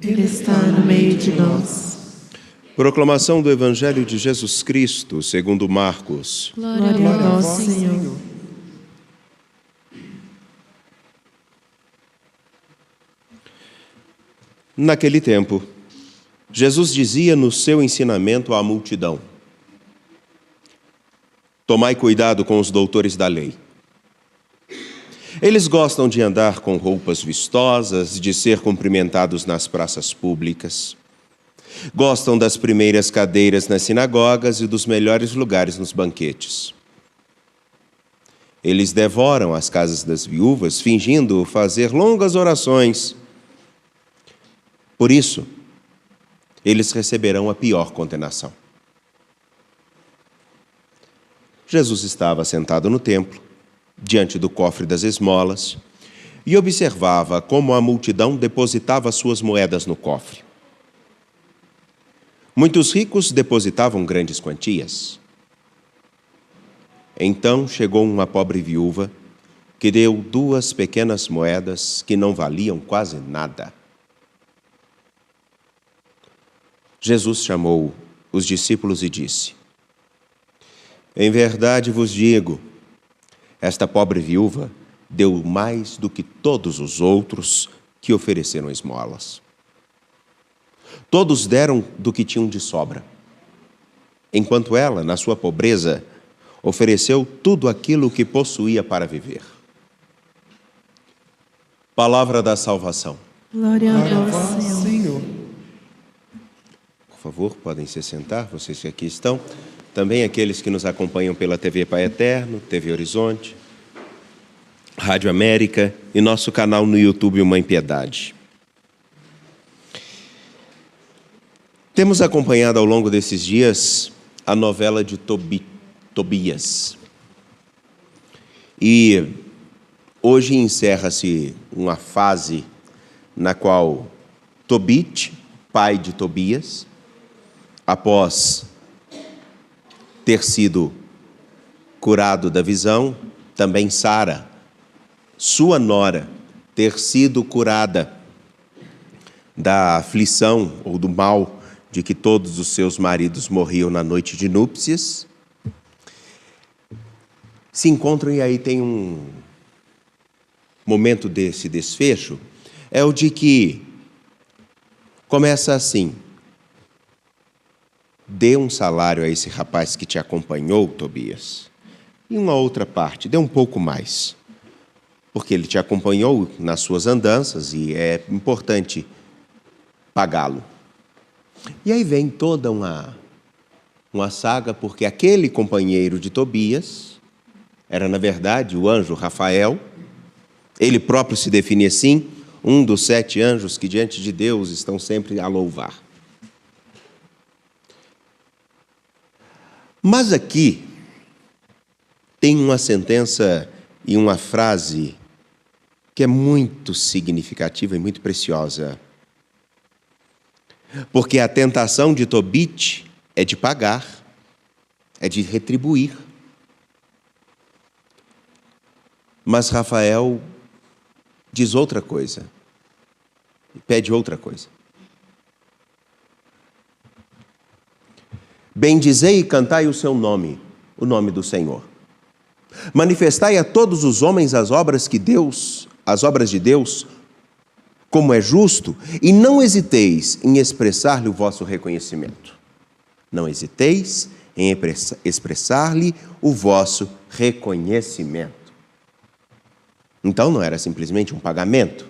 Ele está no meio de nós. Proclamação do Evangelho de Jesus Cristo, segundo Marcos. Glória a vós, Senhor. Naquele tempo, Jesus dizia no seu ensinamento à multidão: tomai cuidado com os doutores da lei. Eles gostam de andar com roupas vistosas, de ser cumprimentados nas praças públicas. Gostam das primeiras cadeiras nas sinagogas e dos melhores lugares nos banquetes. Eles devoram as casas das viúvas, fingindo fazer longas orações. Por isso, eles receberão a pior condenação. Jesus estava sentado no templo, diante do cofre das esmolas, e observava como a multidão depositava suas moedas no cofre. Muitos ricos depositavam grandes quantias. Então chegou uma pobre viúva que deu 2 pequenas moedas que não valiam quase nada. Jesus chamou os discípulos e disse: em verdade vos digo, esta pobre viúva deu mais do que todos os outros que ofereceram esmolas. Todos deram do que tinham de sobra, enquanto ela, na sua pobreza, ofereceu tudo aquilo que possuía para viver. Palavra da salvação. Glória a vós, Senhor. Por favor, podem se sentar, vocês que aqui estão. Também aqueles que nos acompanham pela TV Pai Eterno, TV Horizonte, Rádio América e nosso canal no YouTube Mãe Piedade. Temos acompanhado ao longo desses dias a novela de Tobias. E hoje encerra-se uma fase na qual Tobit, pai de Tobias, após ter sido curado da visão, também Sara, sua nora, ter sido curada da aflição ou do mal de que todos os seus maridos morriam na noite de núpcias, se encontram e aí tem um momento desse desfecho, é o de que começa assim: dê um salário a esse rapaz que te acompanhou, Tobias, e uma outra parte, dê um pouco mais, porque ele te acompanhou nas suas andanças e é importante pagá-lo. E aí vem toda uma saga, porque aquele companheiro de Tobias era, na verdade, o anjo Rafael. Ele próprio se define assim, um dos 7 anjos que diante de Deus estão sempre a louvar. Mas aqui tem uma sentença e uma frase que é muito significativa e muito preciosa. Porque a tentação de Tobit é de pagar, é de retribuir. Mas Rafael diz outra coisa, pede outra coisa. Bendizei e cantai o seu nome, o nome do Senhor. Manifestai a todos os homens as obras de Deus, como é justo, e não hesiteis em expressar-lhe o vosso reconhecimento. Não hesiteis em expressar-lhe o vosso reconhecimento. Então não era simplesmente um pagamento.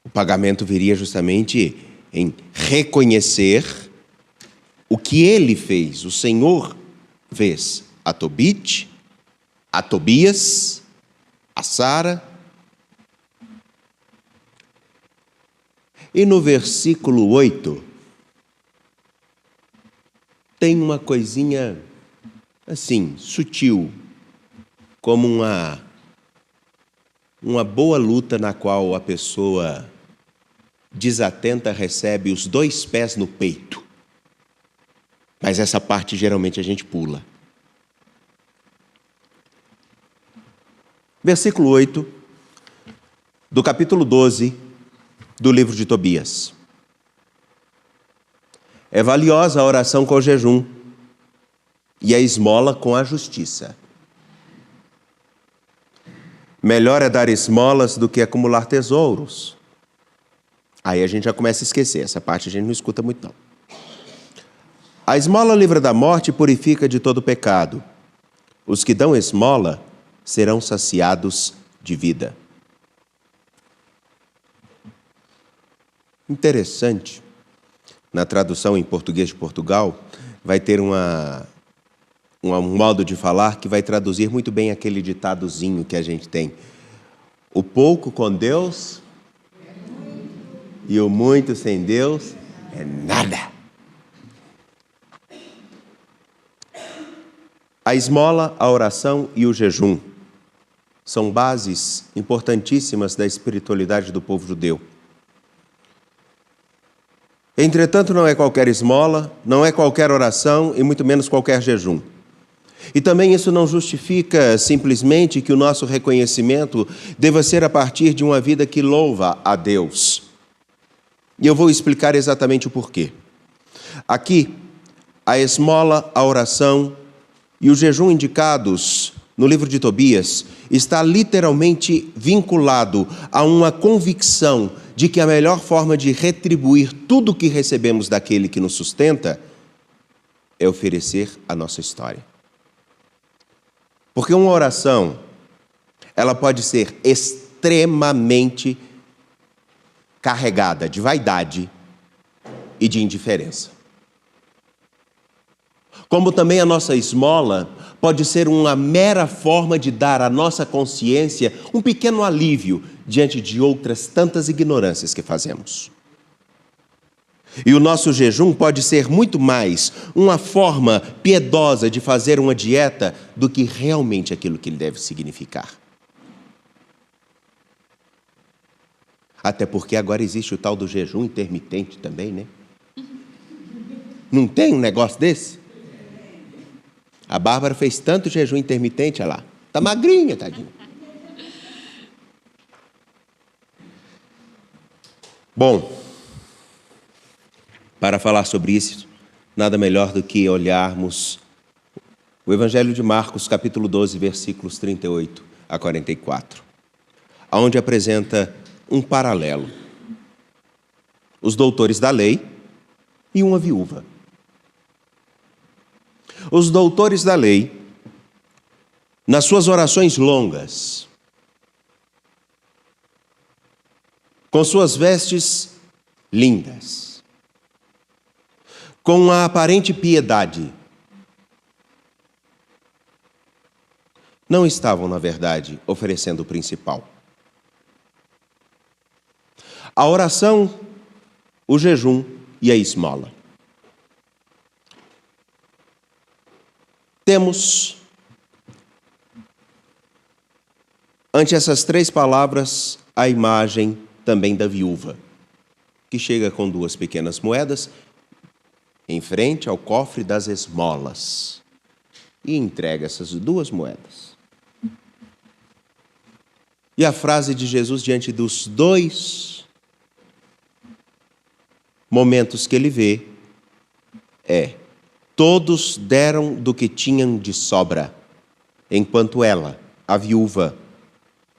O pagamento viria justamente em reconhecer o que ele fez, o Senhor fez a Tobit, a Tobias, a Sara. E no versículo 8, tem uma coisinha assim, sutil, como uma boa luta na qual a pessoa desatenta recebe os 2 pés no peito. Mas essa parte geralmente a gente pula. Versículo 8 do capítulo 12 do livro de Tobias. É valiosa a oração com o jejum e a esmola com a justiça. Melhor é dar esmolas do que acumular tesouros. Aí a gente já começa a esquecer, essa parte a gente não escuta muito não. A esmola livra da morte e purifica de todo pecado. Os que dão esmola serão saciados de vida. Interessante, na tradução em português de Portugal, vai ter um modo de falar que vai traduzir muito bem aquele ditadozinho que a gente tem. O pouco com Deus e o muito sem Deus é nada. A esmola, a oração e o jejum são bases importantíssimas da espiritualidade do povo judeu. Entretanto, não é qualquer esmola, não é qualquer oração e muito menos qualquer jejum. E também isso não justifica simplesmente que o nosso reconhecimento deva ser a partir de uma vida que louva a Deus. E eu vou explicar exatamente o porquê. Aqui, a esmola, a oração e o jejum indicados no livro de Tobias está literalmente vinculado a uma convicção de que a melhor forma de retribuir tudo o que recebemos daquele que nos sustenta é oferecer a nossa história. Porque uma oração, ela pode ser extremamente carregada de vaidade e de indiferença. Como também a nossa esmola pode ser uma mera forma de dar à nossa consciência um pequeno alívio diante de outras tantas ignorâncias que fazemos. E o nosso jejum pode ser muito mais uma forma piedosa de fazer uma dieta do que realmente aquilo que ele deve significar. Até porque agora existe o tal do jejum intermitente também, né? Não tem um negócio desse? A Bárbara fez tanto jejum intermitente, olha lá. Tá magrinha, tadinha. Bom, para falar sobre isso, nada melhor do que olharmos o Evangelho de Marcos, capítulo 12, versículos 38 a 44, onde apresenta um paralelo. Os doutores da lei e uma viúva. Os doutores da lei, nas suas orações longas, com suas vestes lindas, com a aparente piedade, não estavam, na verdade, oferecendo o principal. A oração, o jejum e a esmola. Temos, ante essas três palavras, a imagem também da viúva, que chega com 2 pequenas moedas em frente ao cofre das esmolas e entrega essas 2 moedas. E a frase de Jesus diante dos 2 momentos que ele vê é: todos deram do que tinham de sobra, enquanto ela, a viúva,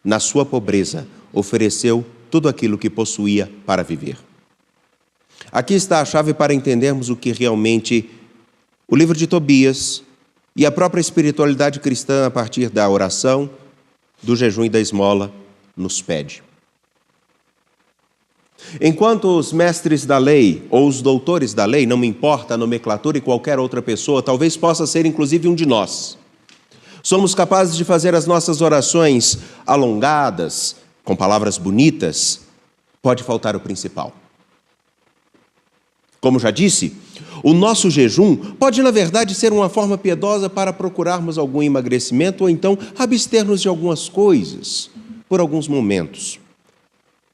na sua pobreza, ofereceu tudo aquilo que possuía para viver. Aqui está a chave para entendermos o que realmente o livro de Tobias e a própria espiritualidade cristã, a partir da oração, do jejum e da esmola, nos pede. Enquanto os mestres da lei, ou os doutores da lei, não me importa a nomenclatura, e qualquer outra pessoa, talvez possa ser inclusive um de nós, somos capazes de fazer as nossas orações alongadas, com palavras bonitas, pode faltar o principal. Como já disse, o nosso jejum pode, na verdade, ser uma forma piedosa para procurarmos algum emagrecimento ou então abster-nos de algumas coisas por alguns momentos.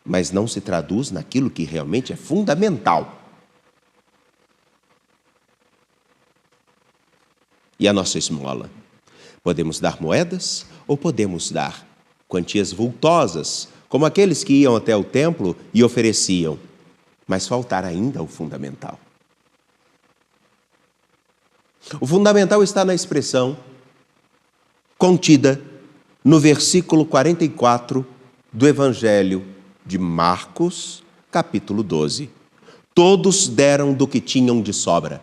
Mas não se traduz naquilo que realmente é fundamental. E a nossa esmola? Podemos dar moedas ou podemos dar quantias vultosas, como aqueles que iam até o templo e ofereciam, mas faltar ainda o fundamental. O fundamental está na expressão contida no versículo 44 do Evangelho de Marcos, capítulo 12. Todos deram do que tinham de sobra,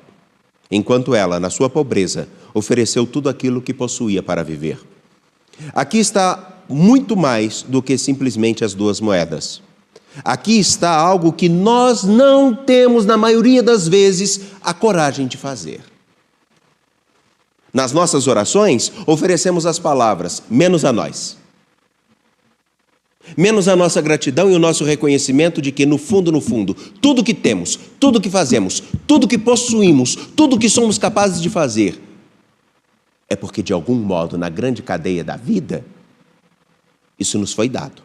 enquanto ela, na sua pobreza, ofereceu tudo aquilo que possuía para viver. Aqui está muito mais do que simplesmente as 2 moedas. Aqui está algo que nós não temos, na maioria das vezes, a coragem de fazer. Nas nossas orações, oferecemos as palavras, menos a nós. Menos a nossa gratidão e o nosso reconhecimento de que, no fundo, tudo que temos, tudo que fazemos, tudo que possuímos, tudo que somos capazes de fazer, é porque, de algum modo, na grande cadeia da vida, isso nos foi dado.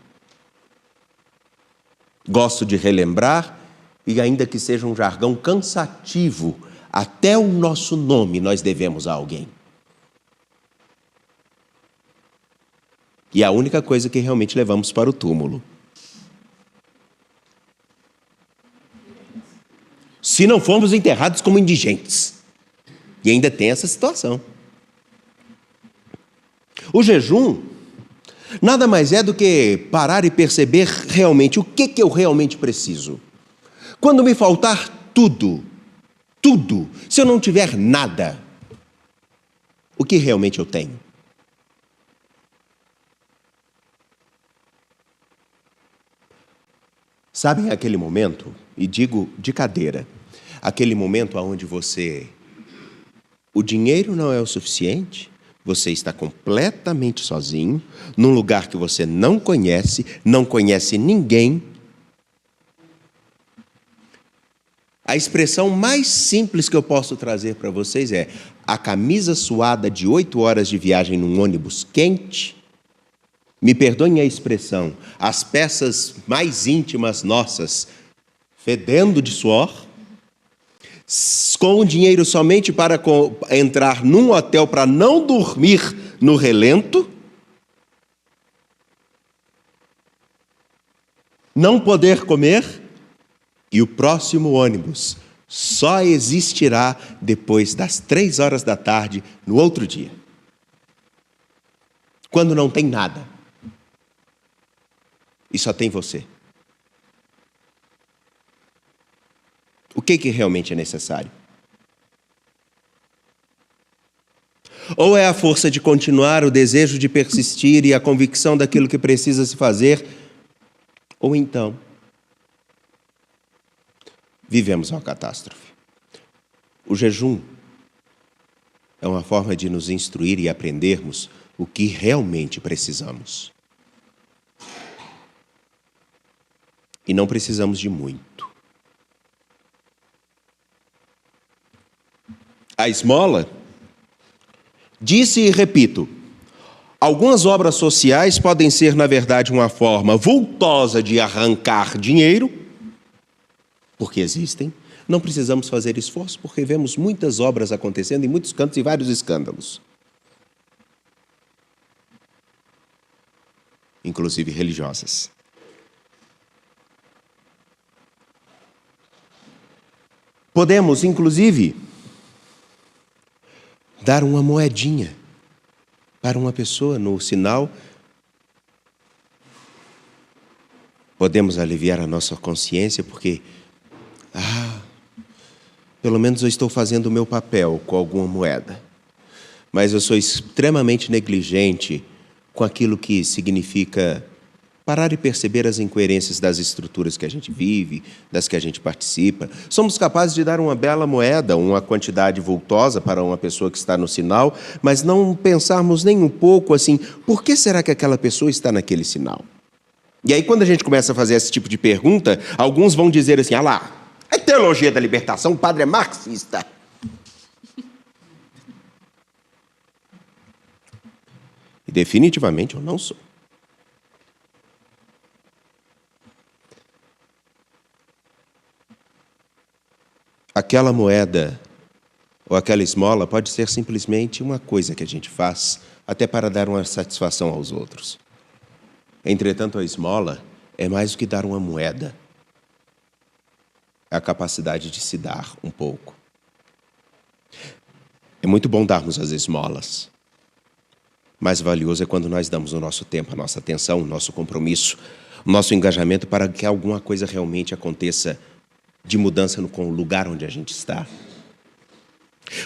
Gosto de relembrar, e ainda que seja um jargão cansativo, até o nosso nome nós devemos a alguém. E a única coisa que realmente levamos para o túmulo. Se não formos enterrados como indigentes. E ainda tem essa situação. O jejum nada mais é do que parar e perceber realmente o que eu realmente preciso. Quando me faltar tudo, se eu não tiver nada, o que realmente eu tenho? Sabem aquele momento, e digo de cadeira, aquele momento onde o dinheiro não é o suficiente, você está completamente sozinho, num lugar que você não conhece ninguém. A expressão mais simples que eu posso trazer para vocês é a camisa suada de 8 horas de viagem num ônibus quente. Me perdoem a expressão, as peças mais íntimas nossas, fedendo de suor, com o dinheiro somente para entrar num hotel para não dormir no relento, não poder comer, e o próximo ônibus só existirá depois das 3 horas da tarde no outro dia. Quando não tem nada. E só tem você. O que realmente é necessário? Ou é a força de continuar, o desejo de persistir e a convicção daquilo que precisa se fazer, ou então vivemos uma catástrofe. O jejum é uma forma de nos instruir e aprendermos o que realmente precisamos. E não precisamos de muito. A esmola, disse e repito, algumas obras sociais podem ser, na verdade, uma forma vultosa de arrancar dinheiro, porque existem. Não precisamos fazer esforço, porque vemos muitas obras acontecendo em muitos cantos e vários escândalos. Inclusive religiosas. Podemos, inclusive, dar uma moedinha para uma pessoa no sinal. Podemos aliviar a nossa consciência porque, pelo menos eu estou fazendo o meu papel com alguma moeda. Mas eu sou extremamente negligente com aquilo que significa parar e perceber as incoerências das estruturas que a gente vive, das que a gente participa. Somos capazes de dar uma bela moeda, uma quantidade vultosa para uma pessoa que está no sinal, mas não pensarmos nem um pouco assim, por que será que aquela pessoa está naquele sinal? E aí, quando a gente começa a fazer esse tipo de pergunta, alguns vão dizer assim, lá, é teologia da libertação, o padre é marxista. E definitivamente eu não sou. Aquela moeda ou aquela esmola pode ser simplesmente uma coisa que a gente faz até para dar uma satisfação aos outros. Entretanto, a esmola é mais do que dar uma moeda. É a capacidade de se dar um pouco. É muito bom darmos as esmolas. Mais valioso é quando nós damos o nosso tempo, a nossa atenção, o nosso compromisso, o nosso engajamento para que alguma coisa realmente aconteça de mudança com o lugar onde a gente está.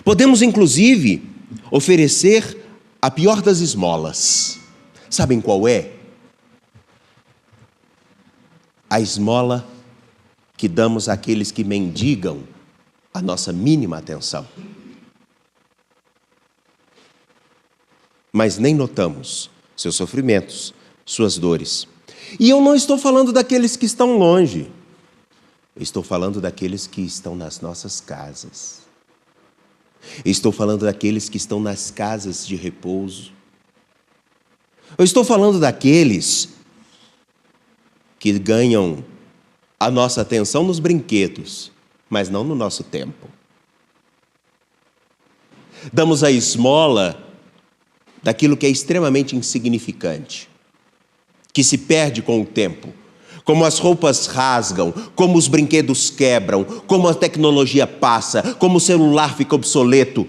Podemos, inclusive, oferecer a pior das esmolas. Sabem qual é? A esmola que damos àqueles que mendigam a nossa mínima atenção. Mas nem notamos seus sofrimentos, suas dores. E eu não estou falando daqueles que estão longe. Eu estou falando daqueles que estão nas nossas casas. Eu estou falando daqueles que estão nas casas de repouso. Eu estou falando daqueles que ganham a nossa atenção nos brinquedos, mas não no nosso tempo. Damos a esmola daquilo que é extremamente insignificante, que se perde com o tempo, como as roupas rasgam, como os brinquedos quebram, como a tecnologia passa, como o celular fica obsoleto.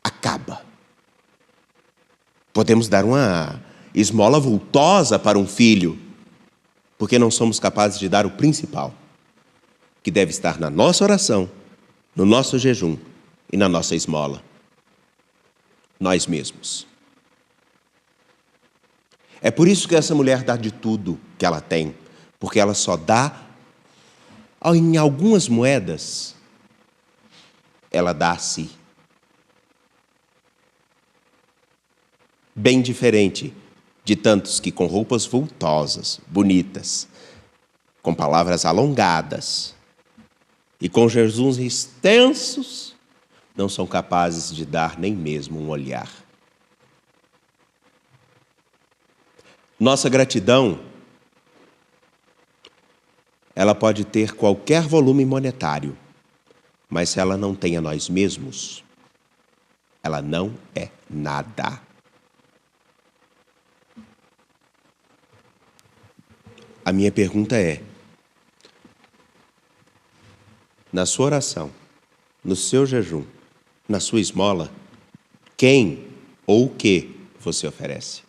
Acaba. Podemos dar uma esmola vultosa para um filho, porque não somos capazes de dar o principal, que deve estar na nossa oração, no nosso jejum e na nossa esmola. Nós mesmos. É por isso que essa mulher dá de tudo que ela tem, porque ela só dá em algumas moedas, ela dá a si. Bem diferente de tantos que com roupas vultosas, bonitas, com palavras alongadas e com jejuns extensos, não são capazes de dar nem mesmo um olhar. Nossa gratidão, ela pode ter qualquer volume monetário, mas se ela não tem a nós mesmos, ela não é nada. A minha pergunta é, na sua oração, no seu jejum, na sua esmola, quem ou o que você oferece?